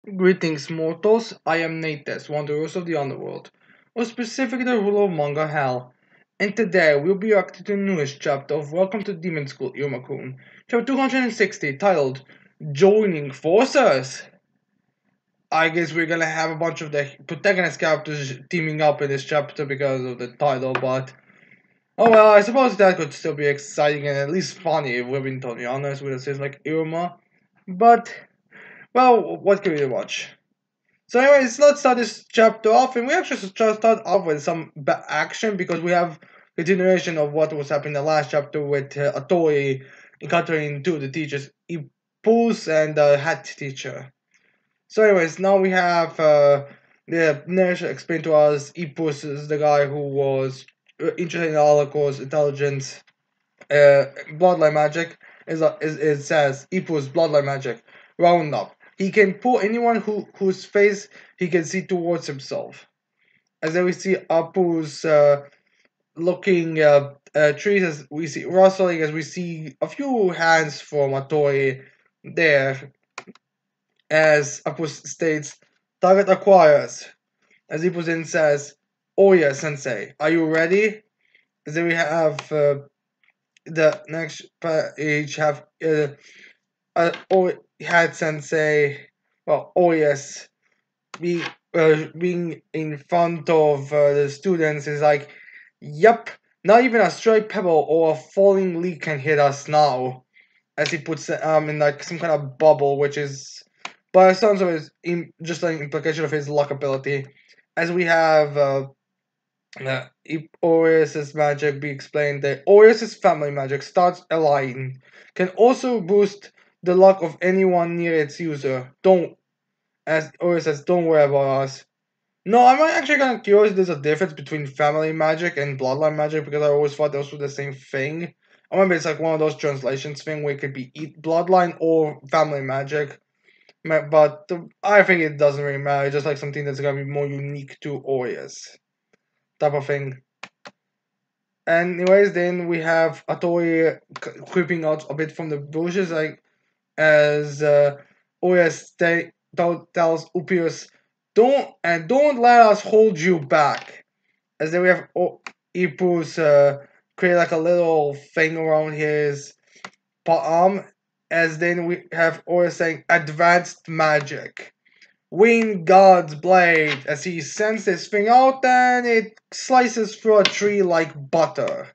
Greetings, mortals. I am Nates, one of the rulers of the underworld, or specifically the ruler of Manga Hell. And today we'll be reacting to the newest chapter of Welcome to Demon School, Iruma-kun, chapter 260, titled Joining Forces. I guess we're gonna have a bunch of the protagonist characters teaming up in this chapter because of the title, but oh well, I suppose that could still be exciting and at least funny if we're being totally honest with a series like Iruma. But, well, what can we watch? So anyways, let's start this chapter off, and we actually should just start off with some action because we have continuation of what was happening in the last chapter with Atori encountering two of the teachers, Ipus and the head teacher. So anyways, now we have the narration explained to us Ipus is the guy who was interested in Alako's intelligence, bloodline magic. It says Ipus bloodline magic round up. He can pull anyone whose face he can see towards himself. As then we see Apu's looking trees, as we see rustling, as we see a few hands from Atori there. As Apu states, target acquires. As Ipuzin says, oh yeah, sensei, are you ready? As then we have the next page have oh, had sensei, well, oh yes, being in front of the students is like, yep, not even a stray pebble or a falling leaf can hit us now. As he puts in like some kind of bubble, which is by sounds of his just an implication of his luck ability. As we have Orius's magic be explained that Orius's family magic starts a line, can also boost the luck of anyone near its user. Don't, as Orius says, don't worry about us. No, I'm actually kind of curious if there's a difference between family magic and bloodline magic because I always thought those were the same thing. I remember it's like one of those translations thing where it could be bloodline or family magic. But I think it doesn't really matter. It's just like something that's gonna be more unique to Orius type of thing. Anyways, then we have Atori creeping out a bit from the bushes, like as Orius tells Upius, don't let us hold you back. As then we have Ipus create like a little thing around his palm. As then we have Orius saying advanced magic. Wind God's blade as he sends this thing out and it slices through a tree like butter.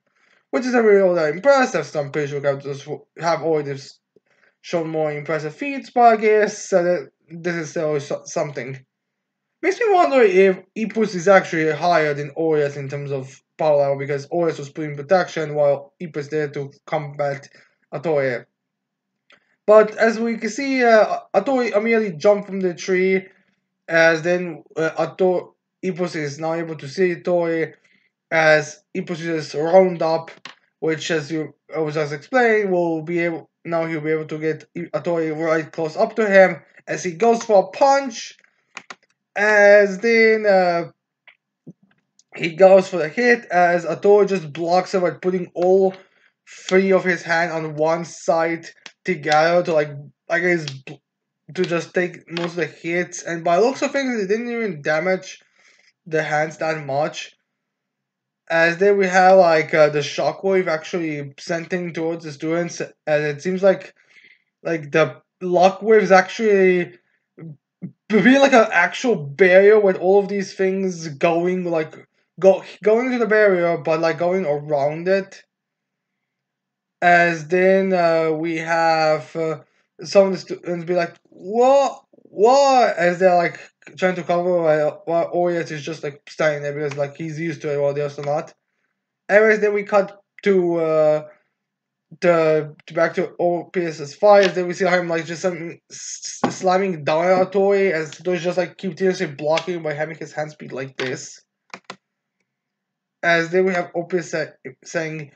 Which is a really impressive. Some visual characters have already shown more impressive feats, but I guess this is still something. Makes me wonder if Ipus is actually higher than Orius in terms of power level because Orius was putting protection while Ipus there to combat Atoye. But as we can see, Atoye immediately jumped from the tree as then Ipus is now able to see Atoye as Ipus uses Roundup, which as you I was just explained, will be able now he'll be able to get Atoye right close up to him as he goes for a punch. As then he goes for the hit as Atoye just blocks him by putting all three of his hands on one side together to like I guess to just take most of the hits. And by looks of things, it didn't even damage the hands that much. As then we have like the shockwave actually sending towards the students, and it seems like the luck wave is actually being like an actual barrier with all of these things going like going to the barrier, but like going around it. As then we have some of the students be like, what? As they're like trying to cover while Orius is just like standing there because like he's used to it while the others are not. Anyways, then we cut to back to OPS's fires. Then we see him like just slamming down at Tori as those just like continuously blocking by having his hands be like this. As then we have OPS saying,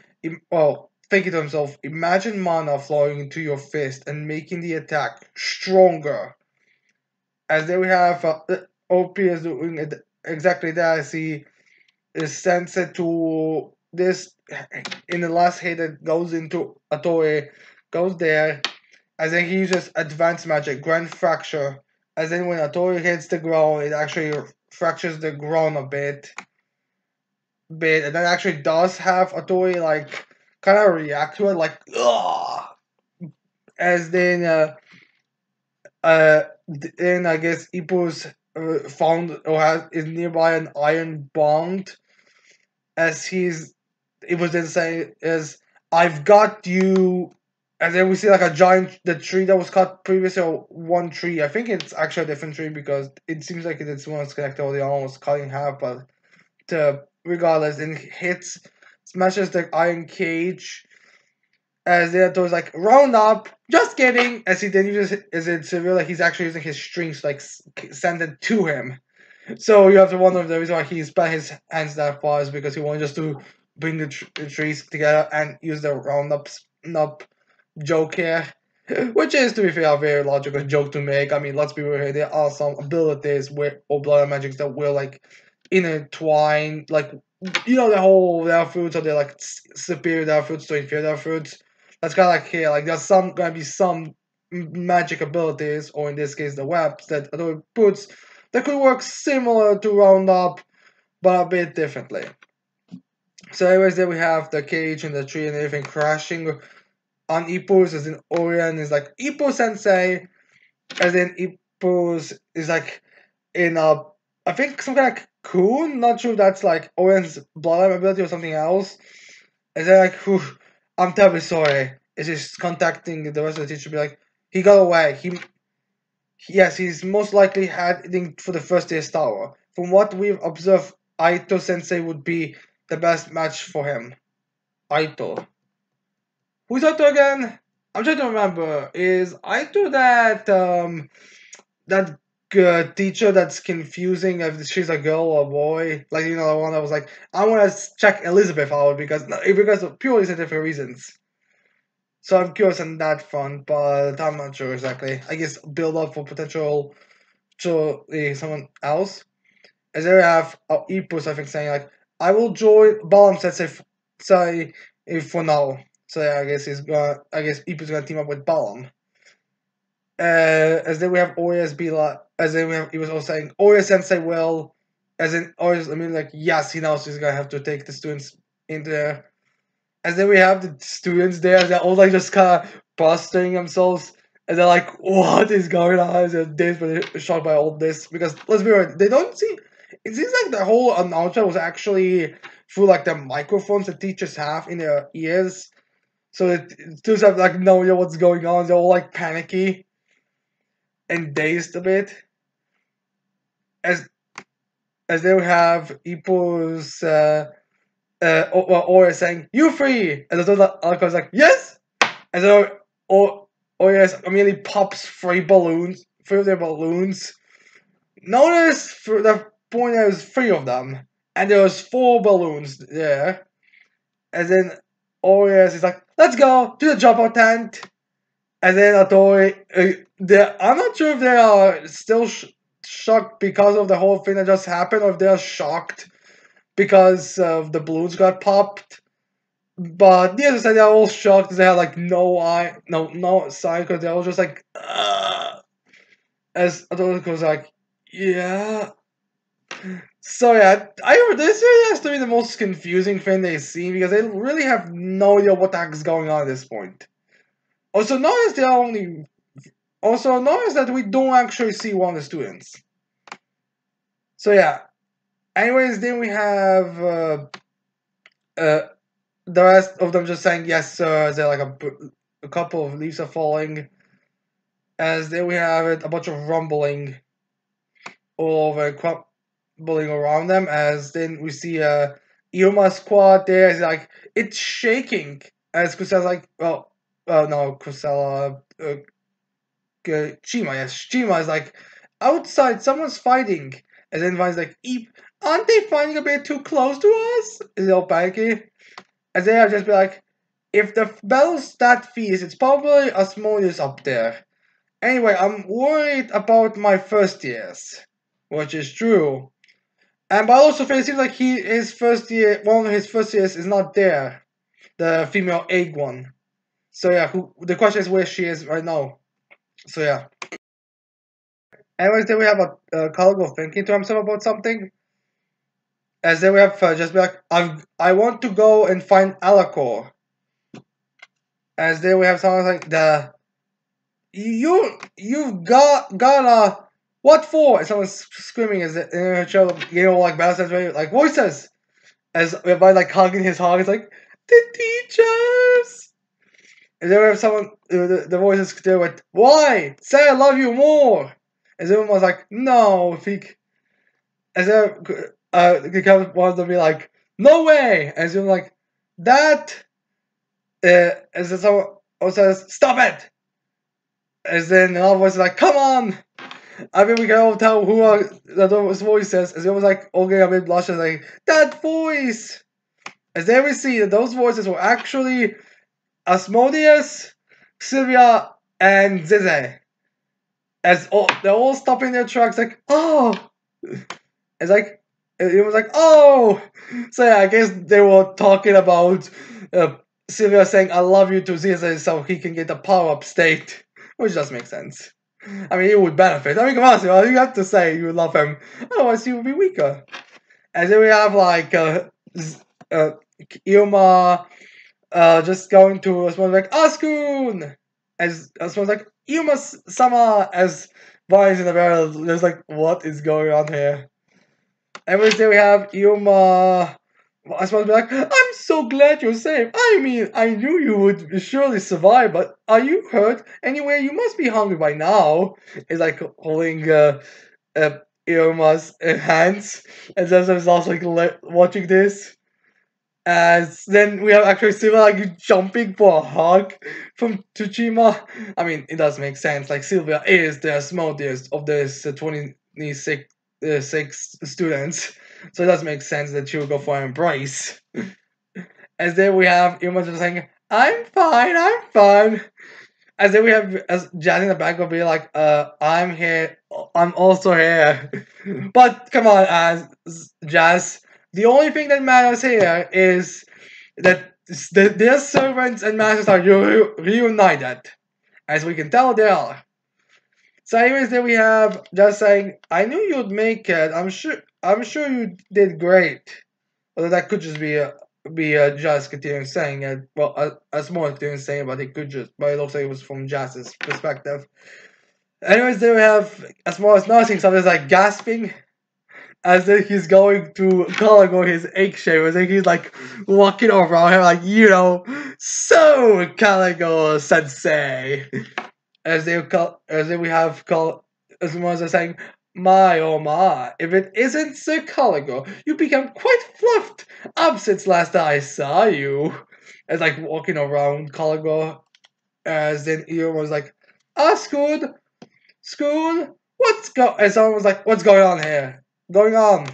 well, thinking to himself, imagine mana flowing into your fist and making the attack stronger. As then we have OPS doing exactly that as he is sent to this in the last hit that goes into Atoe, goes there, as then he uses advanced magic, Grand Fracture, As in when Atori hits the ground, it actually fractures the ground a bit, and then actually does have Atori like kind of react to it like ugh. As then I guess Ippos found or has is nearby an iron bond as it was then saying is I've got you, and then we see like a giant the tree that was cut previously or one tree. I think it's actually a different tree because it seems like it's one that's connected or the almost cut in half, but regardless, and hits smashes the iron cage as the other was like round up. Just kidding. As he then uses as it's revealed like he's actually using his strings to like send it to him. So you have to wonder if the reason why he spat his hands that far is because he wanted just to bring the trees together and use the roundup joke here. Which is, to be fair, a very logical joke to make. I mean, let's be real here. There are some abilities or blood magics that will like intertwine, like the whole their fruits, or they're like superior their fruits to inferior their fruits. That's kind of like here. Like there's gonna be some magic abilities, or in this case, the webs that Adobe puts that could work similar to Roundup, but a bit differently. So, anyways, there we have the cage and the tree and everything crashing on Ippos, as in Orion is like Ippo Sensei, as in Ippos is like in a I think some kind of cocoon. Not sure if that's like Orion's blood ability or something else. And they're like, whew, I'm terribly sorry. It's just contacting the rest of the teacher, be like, he got away. Yes, he's most likely heading for the first year tower. From what we've observed, Aito Sensei would be the best match for him. Aito. Who's Aito again? I'm trying to remember. Is Aito that teacher that's confusing if she's a girl or a boy? Like the one that was like, I want to check Elizabeth out because of purely scientific reasons. So I'm curious on that front, but I'm not sure exactly. I guess build up for potential to someone else. As there we have Epos, I think, saying like, I will join Balam say for now. So yeah, I guess Epos gonna team up with Balam. As then we have Orias be like, as then he was also saying Orias Sensei will, as in Orias. I mean, like yes, he knows he's gonna have to take the students in there. As then we have the students there, they're all like just kind of prostrating themselves, and they're like, "What is going on?" They're desperately shocked by all this because let's be real, they don't see. It seems like the whole announcement was actually through like the microphones that teachers have in their ears, so that students have like no idea what's going on. They're all like panicky and dazed a bit. As they have Ipo's or saying, "You free," and the other like, "Yes," and then or yes, immediately pops three of their balloons. Notice for the point there was three of them, and there was four balloons there. And then Orias is like, "Let's go to the dropout tent." And then Atori, I'm not sure if they are still shocked because of the whole thing that just happened, or if they are shocked because of the balloons got popped. But the other side, they're all shocked. They had like no sign because they're all just like, as Adonis was like, yeah. So yeah, this really has to be the most confusing thing they've seen because they really have no idea what the heck is going on at this point. Also, notice that we don't actually see one of the students. So yeah. Anyways, then we have uh, the rest of them just saying yes, sir. They're like a couple of leaves are falling. As then we have it, a bunch of rumbling all over, crumbling around them. As then we see Iruma squad there. It's like it's shaking. As Kusa's like, no, Kusala, Chima, yes, Chima is like outside. Someone's fighting. And then Vine's like, Eep, aren't they fighting a bit too close to us? Is all panicky. And then I'll just be like, if the battle's that fierce, it's probably Asmodeus up there. Anyway, I'm worried about my first years, which is true. And but also, it seems like one of his first years is not there, the female egg one. So yeah, the question is where she is right now. So yeah. Anyways, then we have a Caligo thinking to himself about something. As then we have just be like, I want to go and find Alacor. As then we have someone like you've got what for? And someone's screaming as in a show, like battle like voices. As by like hugging his heart, it's like the teachers. And then we have someone, the voices there with, why? Say I love you more. And everyone was like, no, think. And then the captain wanted to be like, no way. And so like, that. And then someone also says, stop it. And then another voice is like, come on. I mean, we can all tell who those voices. And it was like, okay, a bit blushes, like, that voice. As then we see that those voices were actually Asmodeus, Sylvia, and Zize. As they're all stopping their trucks, like, oh, it's like it was like, oh. So yeah, I guess they were talking about Sylvia saying "I love you" to Zize so he can get the power-up state, which does make sense. I mean, he would benefit. I mean, come on, Sylvia, you have to say you love him, otherwise he would be weaker. And then we have like Iruma just going to someone like Askun, as someone's like Yuma Sama, as Vines in the barrel. There's like, what is going on here? Every day we have Yuma. I suppose be like, I'm so glad you're safe. I mean, I knew you would surely survive, but are you hurt? Anyway, you must be hungry by now. It's like holding Yuma's hands, and Zezor is also like watching this. As then we have actually Silva like jumping for a hug from Tsushima. I mean, it does make sense. Like Sylvia is the smallest of this 26 six students, so it does make sense that she would go for an embrace. As then we have Iruma just saying, "I'm fine, I'm fine." As then we have as Jazz in the back will be like, I'm here, I'm also here." But come on, as Jazz, the only thing that matters here is that their servants and masters are reunited. As we can tell, they are. So, anyways, then we have just saying, "I knew you'd make it. I'm sure you did great." Although that could just be just continuing saying it. Well, as more continuing saying, but it looks like it was from Jazz's perspective. Anyways, then we have as more as noticing something like gasping as if he's going to Caligo his egg shape, as if he's like walking around him like, so Caligo sensei. As we have call as more as saying, my oh my, if it isn't Sir Caligo, you become quite fluffed up since last I saw you. As like walking around Caligo, as then Eeyore was like, Scoot, Scoot, and someone was like, what's going on here? Going on.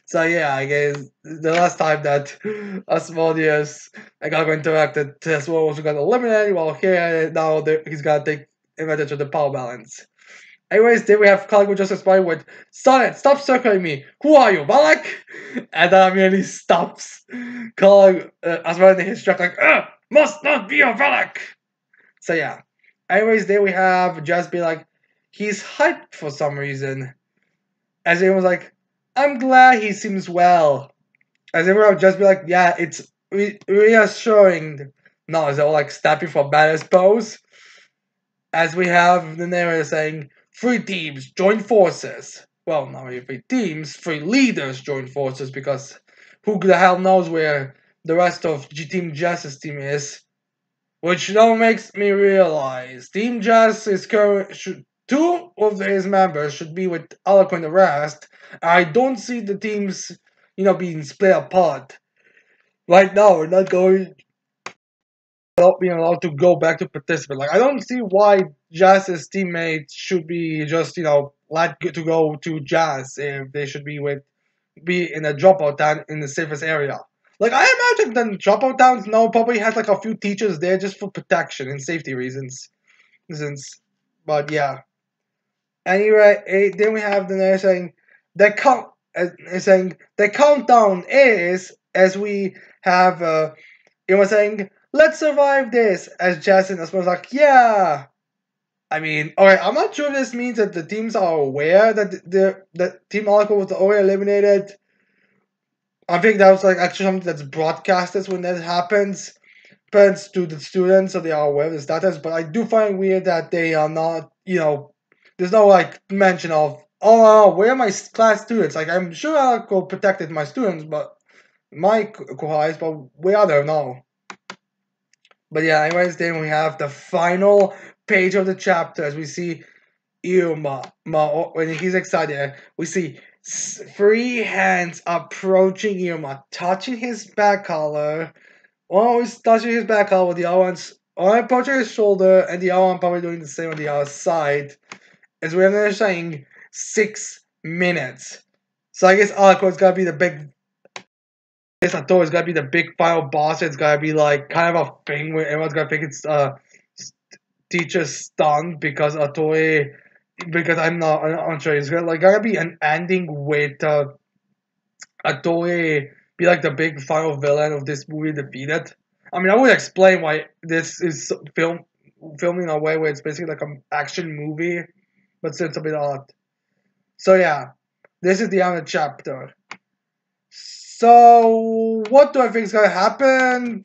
So yeah, I guess the last time that Asmodeus and Caligo interacted, Tesla also got eliminated, while here now he's gonna take advantage of the power balance. Anyways, then we have Calico just explain with Sonnet, stop circling me. Who are you, Balak? And then immediately stops. Calico as well in his truck like, must not be a Balak. So yeah. Anyways, then we have just be like, he's hyped for some reason. As everyone was like, I'm glad he seems well. As everyone would just be like, yeah, it's reassuring. No, is it all like snapping for badass pose? As we have the narrator saying, 3 teams join forces. Well, not really 3 teams, 3 leaders join forces, because who the hell knows where the rest of Team Jazz's team is. Which now makes me realize Team Jazz is current. 2 of his members should be with Alec and the rest. I don't see the teams, being split apart. Right now, we're not going without being allowed to go back to participate. Like, I don't see why Jazz's teammates should be just, let to go to Jazz if they should be in a dropout town in the safest area. Like, I imagine the dropout towns now probably has like a few teachers there just for protection and safety reasons. But yeah. Anyway, then we have the next saying saying the countdown is as we have it was saying let's survive this as Jason was like, yeah, I mean, alright, I'm not sure if this means that the teams are aware that the Team Alco was already eliminated. I think that was like actually something that's broadcasted when that happens. Parents to the students so they are aware of the status, but I do find it weird that they are not, there's no like mention of, oh, where are my class students? Like, I'm sure Alco protected my students, but my kohais, but where are they now? But yeah, anyways, then we have the final page of the chapter as we see Iruma. When he's excited, we see three hands approaching Iruma, touching his back collar. One was touching his back collar, with the other one approaching his shoulder, and the other one probably doing the same on the other side. As we're saying 6 minutes. So I guess Alco is gonna be the big. I guess Ato is gonna be the big final boss. It's gonna be like kind of a thing where everyone's gonna think it's teacher stunned because Atoe, because I'm sure it's gonna be an ending with Atoe be like the big final villain of this movie defeated. I mean, I would explain why this is filming in a way where it's basically like an action movie, but still it's a bit odd. So yeah, this is the end of the chapter. So what do I think is gonna happen?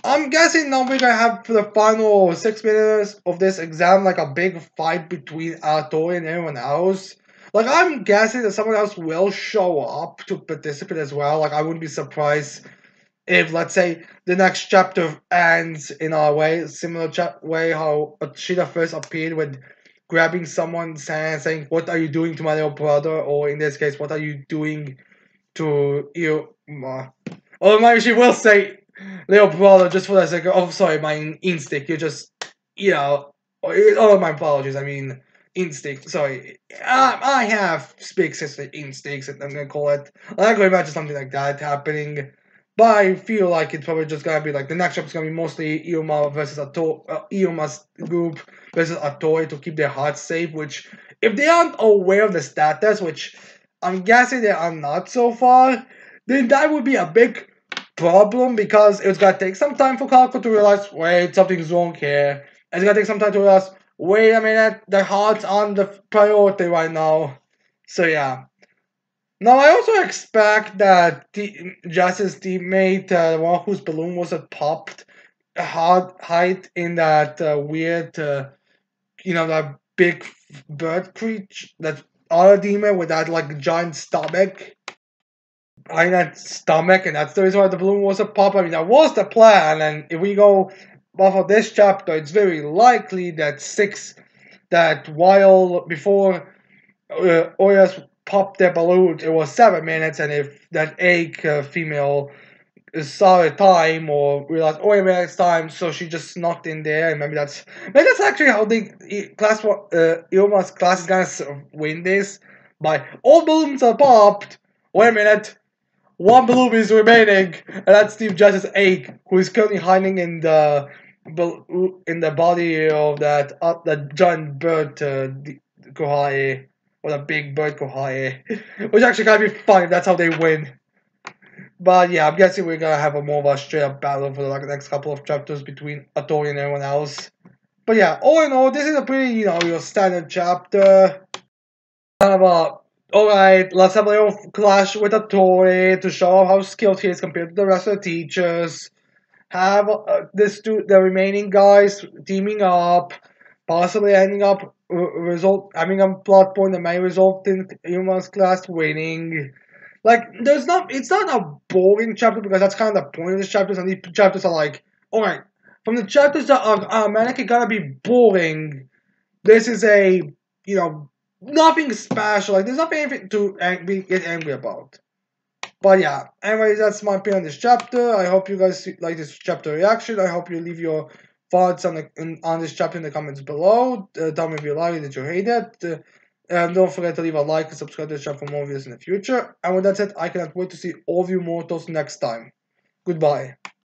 I'm guessing now we're gonna have for the final 6 minutes of this exam like a big fight between Atori and everyone else. Like I'm guessing that someone else will show up to participate as well. Like I wouldn't be surprised if, let's say, the next chapter ends in a way similar way how Ashida first appeared with grabbing someone's hand saying, "What are you doing to my little brother?" Or in this case, "What are you doing to you?" Or maybe she will say little brother just for the sake of, oh, sorry, my instinct. You just, oh, my apologies. I mean, instinct. Sorry. I have big sister instincts, I'm gonna call it. I can imagine something like that happening. But I feel like it's probably just gonna be like the next chapter's gonna be mostly Iruma versus Iruma's group versus Atoi to keep their hearts safe, which, if they aren't aware of the status, which I'm guessing they are not so far, then that would be a big problem because it's gonna take some time for Kalko to realize, wait, something's wrong here. It's gonna take some time to realize, wait a minute, the heart's on the priority right now. So yeah. Now I also expect that Justice's teammate, the one whose balloon was popped, hide in that weird, that big bird creature, that other demon with that like giant stomach. In that stomach, and that's the reason why the balloon was a pop. I mean, that was the plan, and if we go off of this chapter, it's very likely that while before Oyas popped their balloons, it was 7 minutes, and if that egg female saw the time or realized, oh, wait a minute, it's time, so she just snuck in there, and maybe that's actually how the class Ilma's class is gonna win this by all balloons are popped. Wait a minute. One bloom is remaining, and that's Steve Justice 8, who is currently hiding in the body of that giant bird Kohai, or the big bird Kohai, which actually kind of be fun if that's how they win. But yeah, I'm guessing we're gonna have a more of a straight up battle for the next couple of chapters between Atori and everyone else. But yeah, all in all, this is a pretty your standard chapter. Kind of a alright, let's have a little clash with Atori to show how skilled he is compared to the rest of the teachers. Have the remaining guys teaming up, possibly ending up having a plot point that may result in Yuma's class winning. Like, it's not a boring chapter because that's kind of the point of this chapter. And these chapters are like, alright, from the chapters that are automatically gonna be boring, this is a, nothing special. Like, there's nothing to get angry about. But yeah, anyways, that's my opinion on this chapter. I hope you guys like this chapter reaction. I hope you leave your thoughts on this chapter in the comments below. Tell me if you like it, if you hate it. And don't forget to leave a like and subscribe to the channel for more videos in the future. And with that said, I cannot wait to see all of you mortals next time. Goodbye.